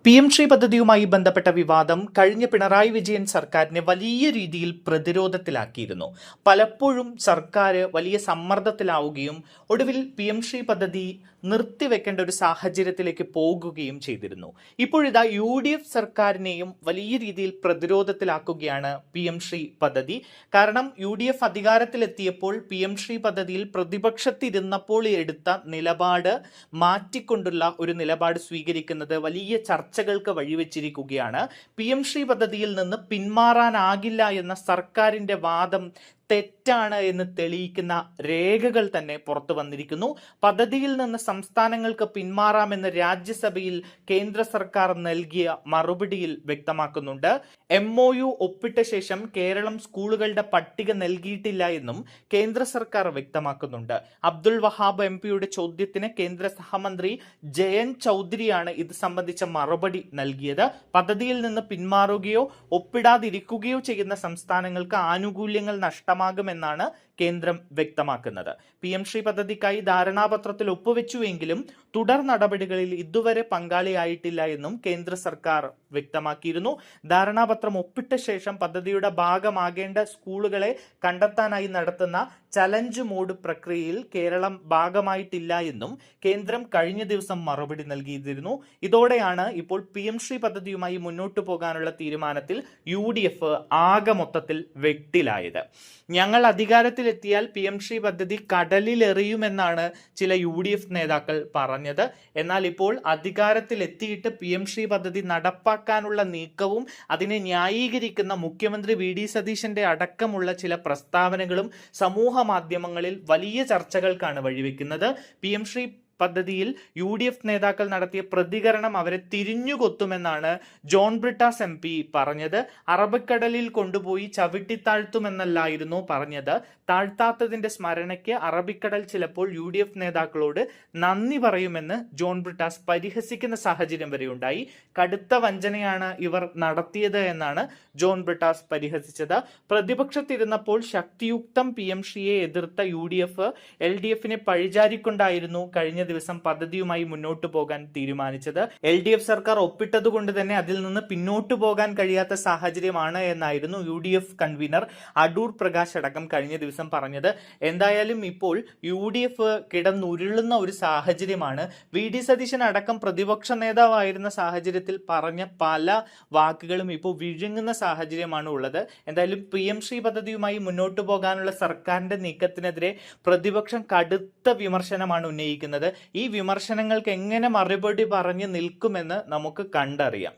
PM Shri പദ്ധതിയുമായി ബന്ധപ്പെട്ട വിവാദം കഴിഞ്ഞ പിണറായി വിജയൻ സർക്കാരിനെ വലിയ രീതിയിൽ പ്രതിരോധത്തിലാക്കിയിരുന്നു. പലപ്പോഴും സർക്കാർ വലിയ സമ്മർദ്ദത്തിലാവുകയും ഒടുവിൽ PM ശ്രീ പദ്ധതി നിർത്തിവെക്കേണ്ട ഒരു സാഹചര്യത്തിലേക്ക് പോകുകയും ചെയ്തിരുന്നു. ഇപ്പോഴിതാ UDF സർക്കാരിനെയും വലിയ രീതിയിൽ പ്രതിരോധത്തിലാക്കുകയാണ് PM ശ്രീ പദ്ധതി. കാരണം UDF അധികാരത്തിലെത്തിയപ്പോൾ PM ശ്രീ പദ്ധതിയിൽ പ്രതിപക്ഷത്തിരുന്നപ്പോൾ എടുത്ത നിലപാട് മാറ്റിക്കൊണ്ടുള്ള ഒരു നിലപാട് സ്വീകരിക്കുന്നത് വലിയ ചർച്ചകൾക്ക് വഴിവെച്ചിരിക്കുകയാണ്. PM ശ്രീ പദ്ധതിയിൽ നിന്ന് പിന്മാറാനാകില്ല എന്ന സർക്കാരിന്റെ വാദം തെറ്റാണ് എന്ന് തെളിയിക്കുന്ന രേഖകൾ തന്നെ പുറത്തു വന്നിരിക്കുന്നു. പദ്ധതിയിൽ നിന്ന് സംസ്ഥാനങ്ങൾക്ക് പിന്മാറാമെന്ന് രാജ്യസഭയിൽ കേന്ദ്ര സർക്കാർ നൽകിയ മറുപടിയിൽ വ്യക്തമാക്കുന്നുണ്ട്. MOU ഒപ്പിട്ട ശേഷം കേരളം സ്കൂളുകളുടെ പട്ടിക നൽകിയിട്ടില്ല എന്നും കേന്ദ്ര സർക്കാർ വ്യക്തമാക്കുന്നുണ്ട്. അബ്ദുൾ വഹാബ് MP ചോദ്യത്തിന് കേന്ദ്ര സഹമന്ത്രി ജയന്ത് ചൗധരിയാണ് ഇത് സംബന്ധിച്ച മറുപടി നൽകിയത്. പദ്ധതിയിൽ നിന്ന് പിന്മാറുകയോ ഒപ്പിടാതിരിക്കുകയോ ചെയ്യുന്ന സംസ്ഥാനങ്ങൾക്ക് ആനുകൂല്യങ്ങൾ നഷ്ടമാകുമെന്നാണ് കേന്ദ്രം വ്യക്തമാക്കുന്നത്. PM ശ്രീ പദ്ധതിക്കായി ധാരണാപത്രത്തിൽ ഒപ്പുവെച്ചുവെങ്കിലും തുടർ നടപടികളിൽ ഇതുവരെ പങ്കാളിയായിട്ടില്ല എന്നും കേന്ദ്ര സർക്കാർ വ്യക്തമാക്കിയിരുന്നു. ധാരണാപത്രം ഒപ്പിട്ട ശേഷം പദ്ധതിയുടെ ഭാഗമാകേണ്ട സ്കൂളുകളെ കണ്ടെത്താനായി നടത്തുന്ന ചലഞ്ച് മോഡ് പ്രക്രിയയിൽ കേരളം ഭാഗമായിട്ടില്ല എന്നും കേന്ദ്രം കഴിഞ്ഞ ദിവസം മറുപടി നൽകിയിരുന്നു. ഇതോടെയാണ് ഇപ്പോൾ PM ശ്രീ പദ്ധതിയുമായി മുന്നോട്ടു പോകാനുള്ള തീരുമാനത്തിൽ UDF ആകെ മൊത്തത്തിൽ വെട്ടിലായത്. ഞങ്ങൾ അധികാരത്തിലെത്തിയാൽ PM ശ്രീ പദ്ധതി കടലിലെറിയുമെന്നാണ് ചില UDF നേതാക്കൾ പറഞ്ഞത്. എന്നാൽ ഇപ്പോൾ അധികാരത്തിലെത്തിയിട്ട് PM ശ്രീ പദ്ധതി നടപ്പാക്കാനുള്ള നീക്കവും അതിനെ ന്യായീകരിക്കുന്ന മുഖ്യമന്ത്രി VD സതീശന്റെ അടക്കമുള്ള ചില പ്രസ്താവനകളും സമൂഹ മാധ്യമങ്ങളിൽ വലിയ ചർച്ചകൾക്കാണ് വഴിവെക്കുന്നത്. PM ശ്രീ പദ്ധതിയിൽ UDF നേതാക്കൾ നടത്തിയ പ്രതികരണം അവരെ തിരിഞ്ഞുകൊത്തുമെന്നാണ് ജോൺ ബ്രിട്ടാസ് MP പറഞ്ഞത്. അറബിക്കടലിൽ കൊണ്ടുപോയി ചവിട്ടിത്താഴ്ത്തുമെന്നല്ലായിരുന്നു പറഞ്ഞത്. താഴ്ത്താത്തതിന്റെ സ്മരണയ്ക്ക് അറബിക്കടൽ ചിലപ്പോൾ UDF നേതാക്കളോട് നന്ദി പറയുമെന്ന് ജോൺ ബ്രിട്ടാസ് പരിഹസിക്കുന്ന സാഹചര്യം വരെ ഉണ്ടായി. കടുത്ത വഞ്ചനയാണ് ഇവർ നടത്തിയത് എന്നാണ് ജോൺ ബ്രിട്ടാസ് പരിഹസിച്ചത്. പ്രതിപക്ഷത്തിരുന്നപ്പോൾ ശക്തിയുക്തം PM ശ്രീയെ എതിർത്ത UDF LDFനെ പഴിചാരിക്കൊണ്ടായിരുന്നു കഴിഞ്ഞ ദിവസം പദ്ധതിയുമായി മുന്നോട്ടു പോകാൻ തീരുമാനിച്ചത്. LDF സർക്കാർ ഒപ്പിട്ടതുകൊണ്ട് തന്നെ അതിൽ നിന്ന് പിന്നോട്ടു പോകാൻ കഴിയാത്ത സാഹചര്യമാണ് എന്നായിരുന്നു UDF കൺവീനർ അടൂർ പ്രകാശ് അടക്കം കഴിഞ്ഞ ദിവസം പറഞ്ഞത്. എന്തായാലും ഇപ്പോൾ UDF കിടന്നുരുളുന്ന ഒരു സാഹചര്യമാണ്. VD സതീശൻ അടക്കം പ്രതിപക്ഷ നേതാവായിരുന്ന സാഹചര്യത്തിൽ പറഞ്ഞ പല വാക്കുകളും ഇപ്പോൾ വിഴുങ്ങുന്ന സാഹചര്യമാണ് ഉള്ളത്. എന്തായാലും PM ശ്രീ പദ്ധതിയുമായി മുന്നോട്ടു പോകാനുള്ള സർക്കാരിന്റെ നീക്കത്തിനെതിരെ പ്രതിപക്ഷം കടുത്ത വിമർശനമാണ് ഉന്നയിക്കുന്നത്. ഈ വിമർശനങ്ങൾക്ക് എങ്ങനെ മറുപടി പറഞ്ഞു നിൽക്കുമെന്ന് നമുക്ക് കണ്ടറിയാം.